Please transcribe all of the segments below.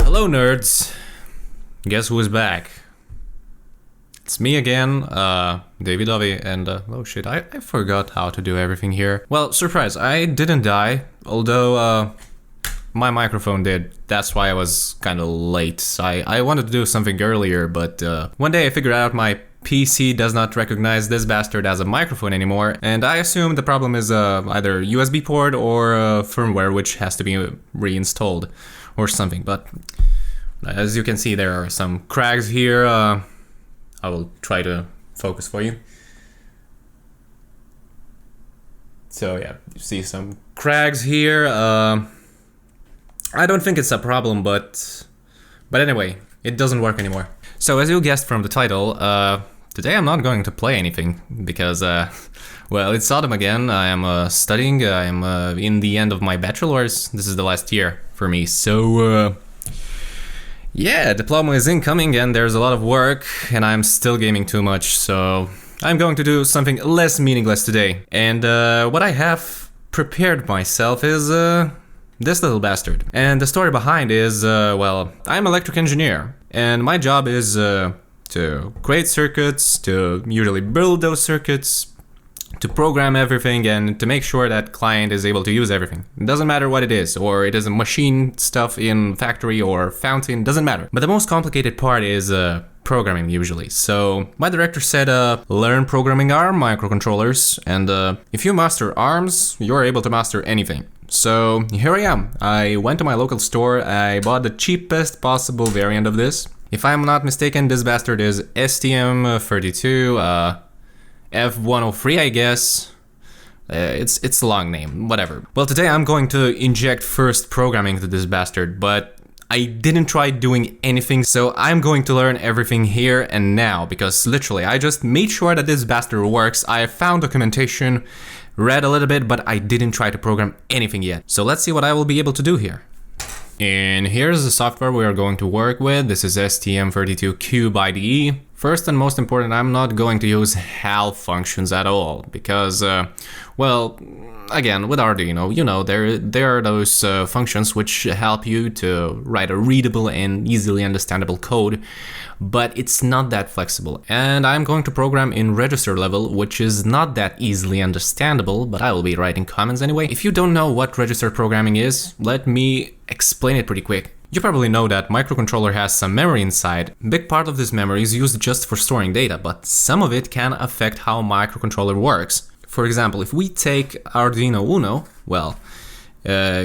Hello nerds! Guess who is back? It's me again, David Avi, and oh shit, I forgot how to do everything here. Well, surprise, I didn't die, although my microphone did. That's why I was kinda late. I wanted to do something earlier, but one day I figured out my PC does not recognize this bastard as a microphone anymore, and I assume the problem is either USB port or firmware which has to be reinstalled or something, but as you can see there are some cracks here. I will try to focus for you. So yeah, you see some cracks here. I don't think it's a problem, but anyway, it doesn't work anymore. So as you guessed from the title, today I'm not going to play anything because, well, it's autumn again. I am studying. I am in the end of my bachelor's. This is the last year for me. So yeah, diploma is incoming and there's a lot of work and I'm still gaming too much. So I'm going to do something less meaningless today. And what I have prepared myself is this little bastard. And the story behind is, well, I'm an electric engineer and my job is to create circuits, to usually build those circuits, to program everything, and to make sure that client is able to use everything. It doesn't matter what it is, or it is a machine stuff in factory or fountain, doesn't matter. But the most complicated part is programming usually. So my director said, learn programming ARM microcontrollers, and if you master ARMs, you're able to master anything. So here I am. I went to my local store, I bought the cheapest possible variant of this. If I'm not mistaken, this bastard is STM32, F103, I guess. It's a long name, whatever. Well, today I'm going to inject first programming to this bastard, but I didn't try doing anything, so I'm going to learn everything here and now, because literally I just made sure that this bastard works. I found documentation, read a little bit, but I didn't try to program anything yet. So let's see what I will be able to do here. And here's the software we are going to work with. This is STM32 Cube IDE. First and most important, I'm not going to use HAL functions at all, because, well, again, with Arduino, you know, there are those functions which help you to write a readable and easily understandable code, but it's not that flexible. And I'm going to program in register level, which is not that easily understandable, but I will be writing comments anyway. If you don't know what register programming is, let me explain it pretty quick. You probably know that microcontroller has some memory inside. A big part of this memory is used just for storing data, but some of it can affect how microcontroller works. For example, if we take Arduino Uno, well,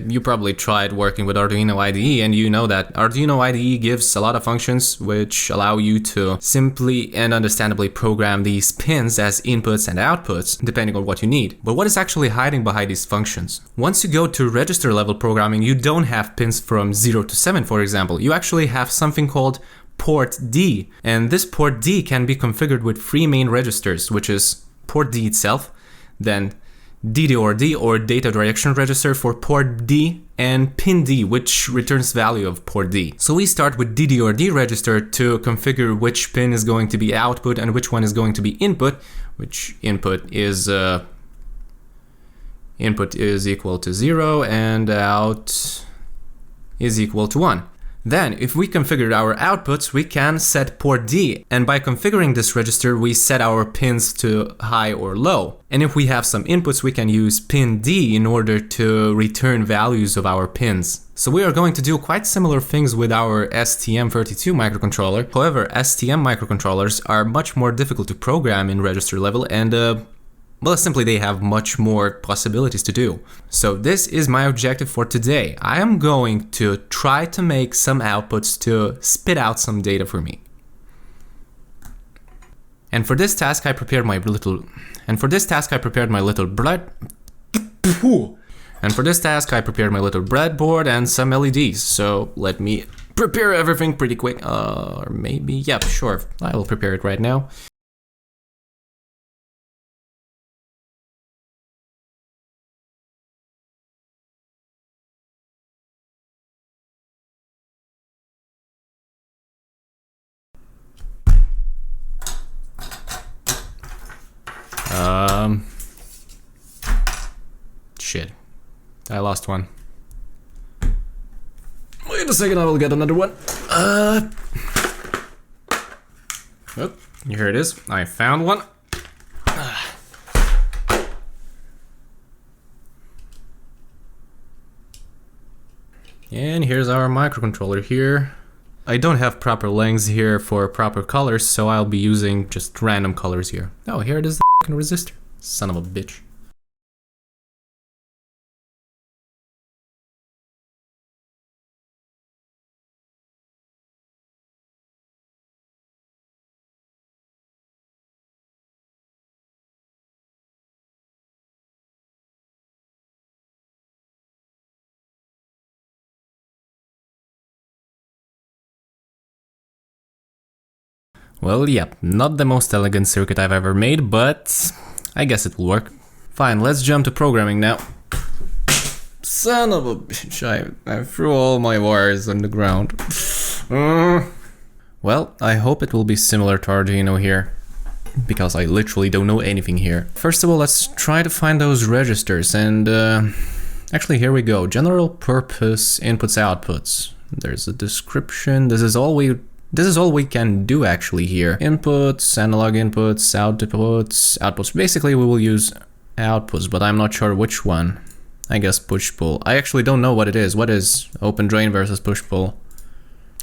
you probably tried working with Arduino IDE and you know that Arduino IDE gives a lot of functions which allow you to simply and understandably program these pins as inputs and outputs depending on what you need. But what is actually hiding behind these functions? Once you go to register level programming, you don't have pins from 0 to 7, for example. You actually have something called port D, and this port D can be configured with 3 main registers, which is port D itself, then DD or data direction register for port D, and pin D, which returns value of port D. So we start with DD register to configure which pin is going to be output and which one is going to be input, which input is equal to 0 and out is equal to 1. Then, if we configure our outputs, we can set port D, and by configuring this register, we set our pins to high or low. And if we have some inputs, we can use pin D in order to return values of our pins. So we are going to do quite similar things with our STM32 microcontroller. However, STM microcontrollers are much more difficult to program in register level and well, simply they have much more possibilities to do. So this is my objective for today. I am going to try to make some outputs to spit out some data for me. And for this task I prepared my little breadboard and some LEDs. So let me prepare everything pretty quick. Or maybe, yeah, sure. I will prepare it right now. Shit. I lost one. My Wait a second, I will get another one. Oh, here it is. I found one. And here's our microcontroller here. I don't have proper lengths here for proper colors, so I'll be using just random colors here. Oh, here it is, the f***ing resistor. Son of a bitch. Well, yeah, not the most elegant circuit I've ever made, but I guess it will work. Fine, let's jump to programming now. Son of a bitch, I threw all my wires on the ground. Well, I hope it will be similar to Arduino here, because I literally don't know anything here. First of all, let's try to find those registers, and actually here we go. General purpose inputs outputs. There's a description. This is all we can do actually here. Inputs, analog inputs, outputs. Basically we will use outputs, but I'm not sure which one. I guess push-pull. I actually don't know what it is. What is open drain versus push-pull?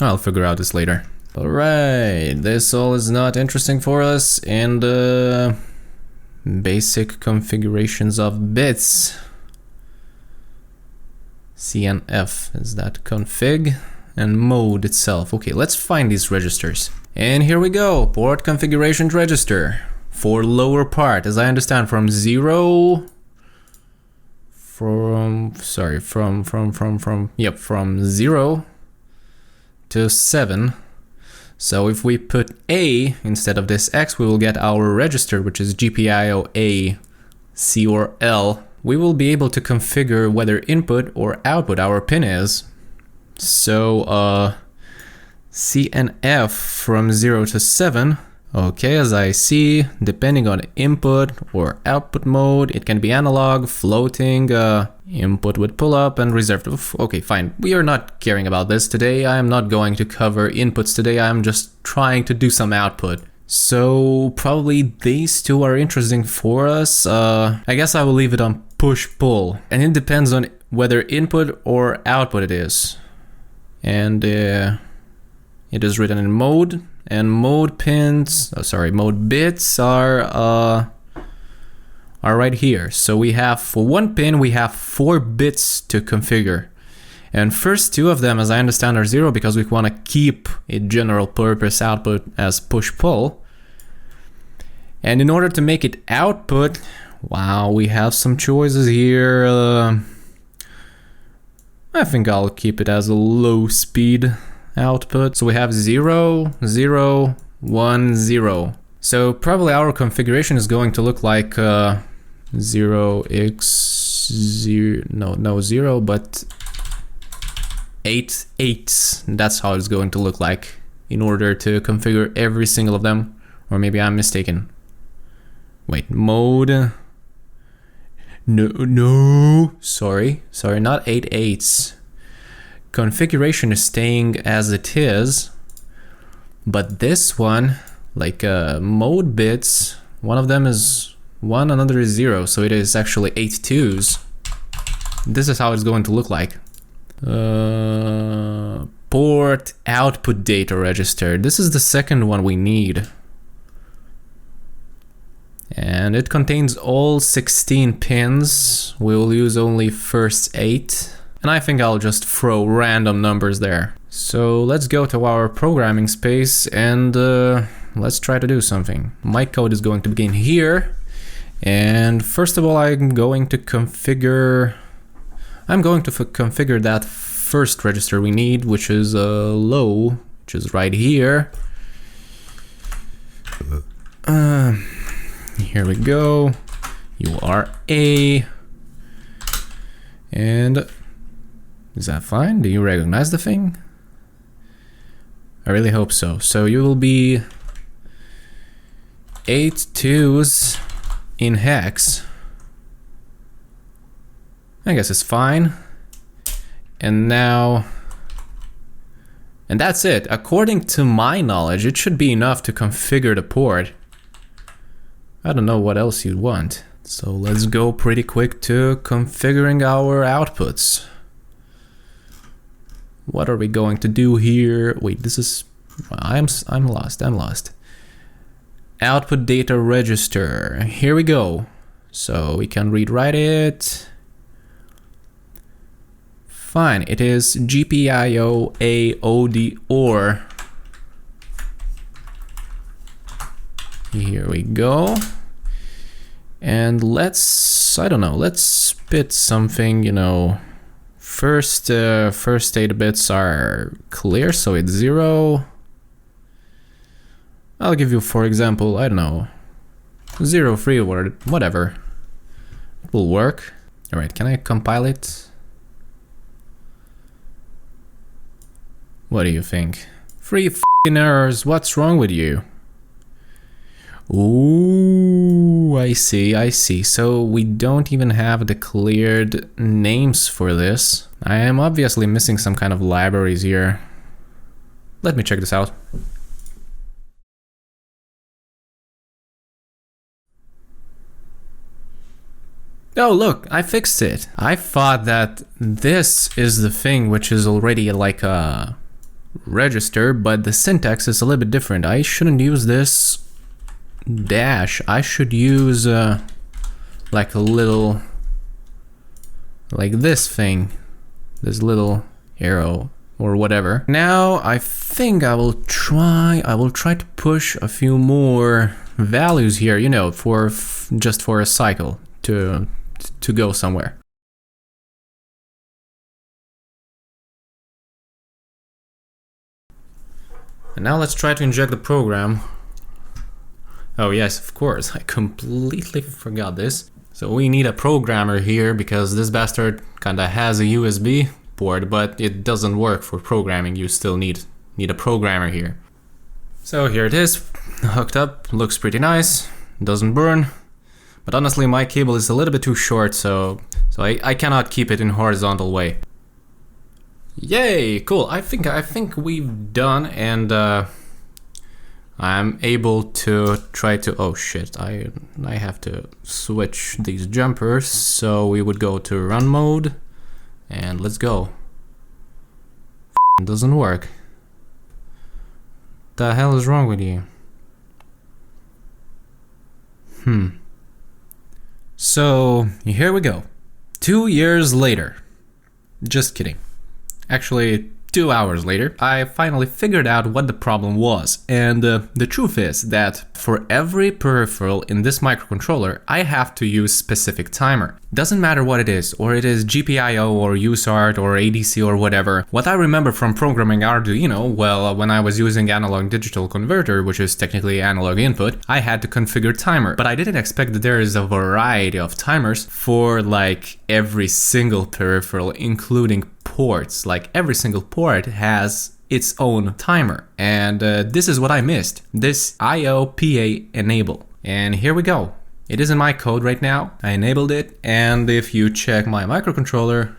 I'll figure out this later. Alright, this all is not interesting for us, and basic configurations of bits. CNF, is that config? And mode itself. Okay, let's find these registers. And here we go, port configuration register. For lower part, as I understand, from 0... from 0 to 7. So if we put A instead of this X, we will get our register, which is GPIO A, C or L. We will be able to configure whether input or output our pin is. So C and F from 0 to 7. Okay, as I see, depending on input or output mode, it can be analog, floating, input with pull-up, and reserved. Okay, fine. We are not caring about this today. I am not going to cover inputs today. I am just trying to do some output. So probably these two are interesting for us. I guess I will leave it on push-pull. And it depends on whether input or output it is. And it is written in mode. And mode pins, mode bits are right here. So we have, for one pin, we have 4 bits to configure. And first 2 of them, as I understand, are 0 because we want to keep a general purpose output as push-pull. And in order to make it output, wow, we have some choices here. I think I'll keep it as a low speed output. So we have 0, 0, 1, 0. So probably our configuration is going to look like 0, but 8 8s. That's how it's going to look like in order to configure every single of them. Or maybe I'm mistaken. Wait, mode. No. Sorry, not 8 8s. Configuration is staying as it is, but this one, like mode bits, one of them is 1, another is 0, so it is actually 8 2s. This is how it's going to look like. Port output data register. This is the second one we need. And it contains all 16 pins. We will use only first 8. And I think I'll just throw random numbers there. So let's go to our programming space and let's try to do something. My code is going to begin here. And first of all, I'm going to configure that first register we need, which is low, which is right here. Here we go. You are A. And is that fine? Do you recognize the thing? I really hope so. So you will be 8 2s in hex. I guess it's fine. And now And that's it. According to my knowledge, it should be enough to configure the port. I don't know what else you'd want. So let's go pretty quick to configuring our outputs. What are we going to do here? Wait, this is... I'm lost. Output data register. Here we go. So we can read-write it. Fine, it is GPIO AOD OR. Here we go. And let's, I don't know, let's spit something, you know. First 8 bits are clear, so it's 0. I'll give you, for example, I don't know, 0 free word, whatever. It will work. Alright, can I compile it? What do you think? 3 f***ing errors, what's wrong with you? Ooh, I see. So we don't even have declared names for this. I am obviously missing some kind of libraries here. Let me check this out. Oh, look, I fixed it. I thought that this is the thing which is already like a register, but the syntax is a little bit different. I shouldn't use this dash. I should use like a little, like this thing, this little arrow or whatever. Now I think I will try to push a few more values here, you know, for just for a cycle to go somewhere. And now let's try to inject the program. Oh yes, of course, I completely forgot this. So we need a programmer here because this bastard kinda has a USB port, but it doesn't work for programming. You still need a programmer here. So here it is, hooked up, looks pretty nice, doesn't burn. But honestly, my cable is a little bit too short, so I cannot keep it in horizontal way. Yay, cool. I think we've done, and I'm able to try to, oh shit, I have to switch these jumpers, so we would go to run mode, and let's go. It doesn't work. The hell is wrong with you? So, here we go. 2 years later. Just kidding. Actually, 2 hours later, I finally figured out what the problem was, and the truth is that for every peripheral in this microcontroller, I have to use specific timer. Doesn't matter what it is, or it is GPIO or USART or ADC or whatever. What I remember from programming Arduino, well, when I was using analog digital converter, which is technically analog input, I had to configure timer, but I didn't expect that there is a variety of timers for like every single peripheral, including ports. Like every single port has its own timer, and this is what I missed, this IOPA enable. And here we go. It is in my code right now. I enabled it, and if you check my microcontroller,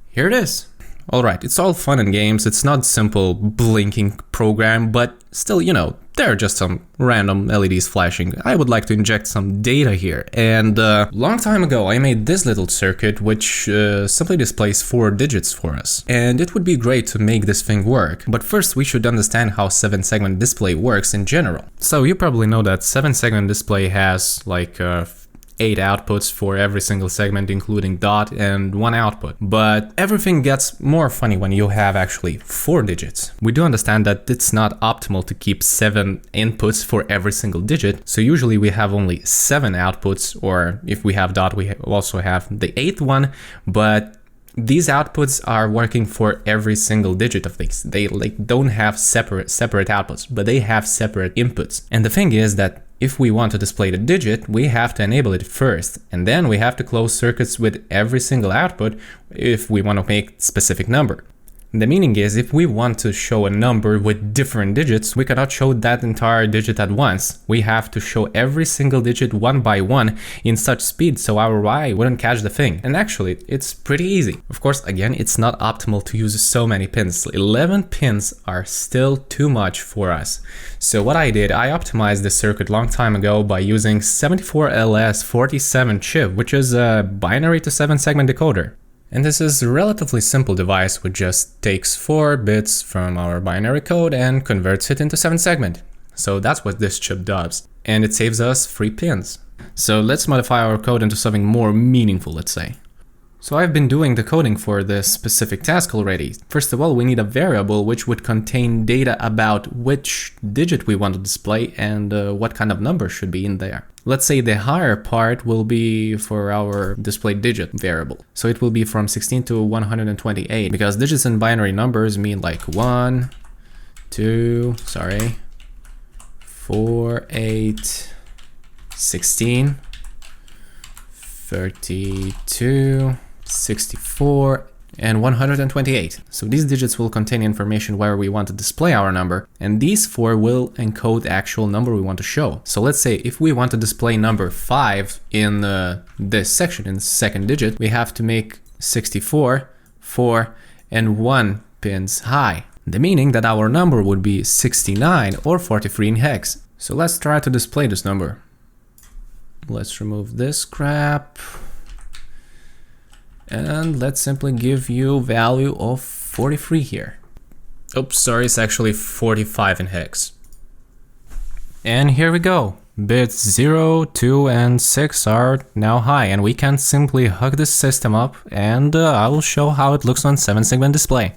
here it is. Alright, it's all fun and games, it's not simple blinking program, but still, you know, there are just some random LEDs flashing. I would like to inject some data here, and long time ago I made this little circuit which simply displays 4 digits for us. And it would be great to make this thing work, but first we should understand how 7-segment display works in general. So you probably know that 7-segment display has like 8 outputs for every single segment, including dot and 1 output. But everything gets more funny when you have actually 4 digits. We do understand that it's not optimal to keep 7 inputs for every single digit, so usually we have only 7 outputs, or if we have dot, we also have the 8th one, but these outputs are working for every single digit of these. They like don't have separate outputs, but they have separate inputs. And the thing is that if we want to display the digit, we have to enable it first, and then we have to close circuits with every single output if we want to make specific number. The meaning is, if we want to show a number with different digits, we cannot show that entire digit at once. We have to show every single digit one by one in such speed so our eye wouldn't catch the thing. And actually, it's pretty easy. Of course, again, it's not optimal to use so many pins. 11 pins are still too much for us. So what I did, I optimized the circuit long time ago by using 74LS47 chip, which is a binary to 7 segment decoder. And this is a relatively simple device which just takes 4 bits from our binary code and converts it into 7 segment. So that's what this chip does. And it saves us 3 pins. So let's modify our code into something more meaningful, let's say. So I've been doing the coding for this specific task already. First of all, we need a variable which would contain data about which digit we want to display and what kind of number should be in there. Let's say the higher part will be for our display digit variable. So it will be from 16 to 128, because digits in binary numbers mean like 1, 2, 4, 8, 16, 32, 64, and 128. So these digits will contain information where we want to display our number, and these 4 will encode the actual number we want to show. So let's say if we want to display number 5 in this section, in the second digit, we have to make 64, 4, and 1 pins high. The meaning that our number would be 69 or 43 in hex. So let's try to display this number. Let's remove this crap. And let's simply give you value of 43 here. Oops, sorry, it's actually 45 in hex. And here we go. Bits 0, 2, and 6 are now high, and we can simply hook this system up, and I will show how it looks on 7 segment display.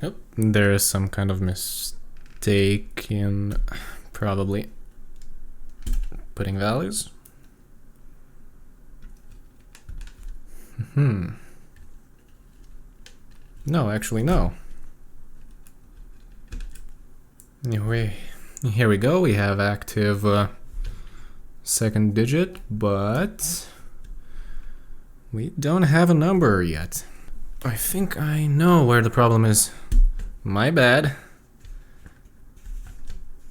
Oh, there is some kind of mistake in probably putting values. No, actually no. Anyway, here we go. We have active second digit, but we don't have a number yet. I think I know where the problem is. My bad.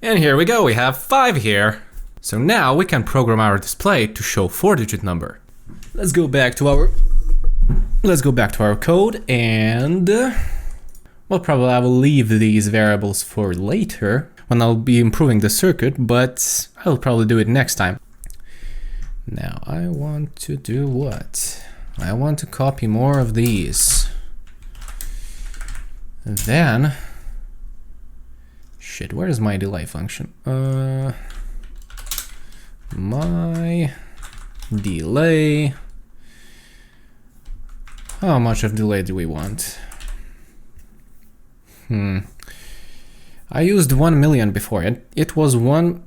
And here we go, we have 5 here. So now we can program our display to show 4-digit number. Let's go back to our code, and well, probably I will leave these variables for later when I'll be improving the circuit, but I'll probably do it next time. Now I want to do what? I want to copy more of these. And then, shit, where is my delay function? My delay. How much of delay do we want? I used 1 million before. It was 1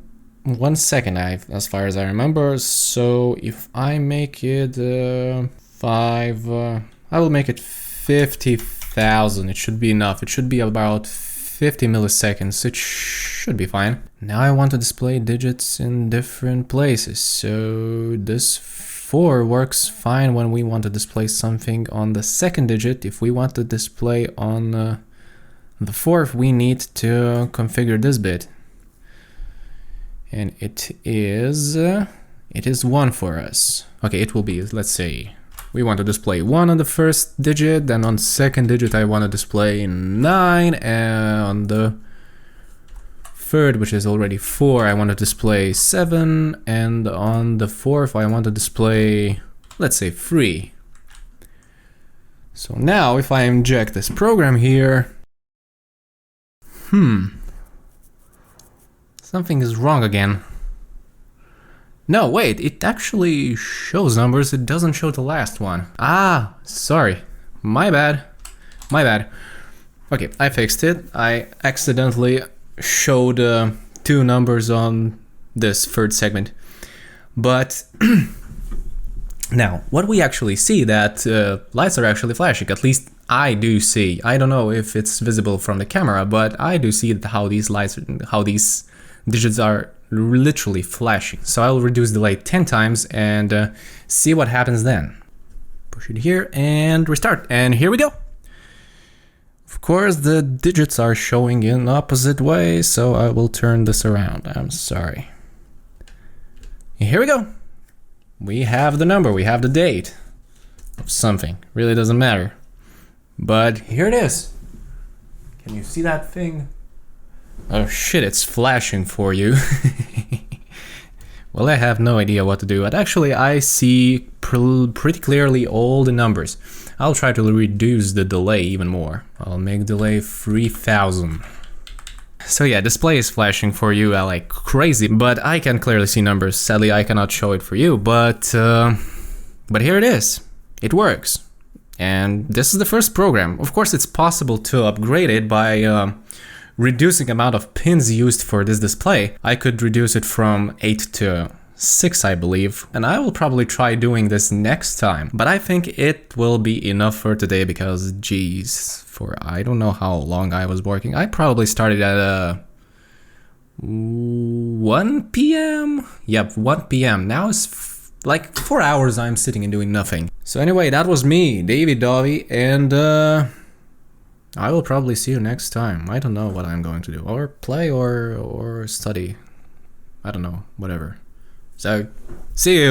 second, as far as I remember. So if I make it 5, I will make it 50,000. It should be enough. It should be about 50 milliseconds. It should be fine. Now I want to display digits in different places. So this 4 works fine when we want to display something on the second digit. If we want to display on the 4th, we need to configure this bit. And it is 1 for us. Okay, it will be, let's say, we want to display 1 on the first digit, then on second digit I want to display 9, and on the third, which is already 4, I want to display 7, and on the 4th I want to display, let's say, 3. So now if I inject this program here, something is wrong again. No, wait, it actually shows numbers, it doesn't show the last one. Ah, sorry. My bad. My bad. Okay, I fixed it. I accidentally showed 2 numbers on this third segment. But now, what we actually see that lights are actually flashing, at least I do see. I don't know if it's visible from the camera, but I do see how these lights, how these digits are literally flashing. So I'll reduce delay 10 times and see what happens then. Push it here and restart, and here we go. Of course, the digits are showing in opposite way, so I will turn this around. I'm sorry. Here we go. We have the number, we have the date of something. Really doesn't matter. But here it is. Can you see that thing? Oh shit, it's flashing for you. Well, I have no idea what to do, but actually I see pretty clearly all the numbers. I'll try to reduce the delay even more. I'll make delay 3000. So yeah, display is flashing for you like crazy, but I can clearly see numbers. Sadly, I cannot show it for you, but here it is. It works. And this is the first program. Of course, it's possible to upgrade it by reducing amount of pins used for this display. I could reduce it from 8 to 6, I believe, and I will probably try doing this next time. But I think it will be enough for today because, geez, for I don't know how long I was working. I probably started at 1 p.m. Yep, 1 p.m. Now it's like 4 hours I'm sitting and doing nothing. So anyway, that was me, David Dovey, and I will probably see you next time. I don't know what I'm going to do. Or play or study. I don't know, whatever. So, see you!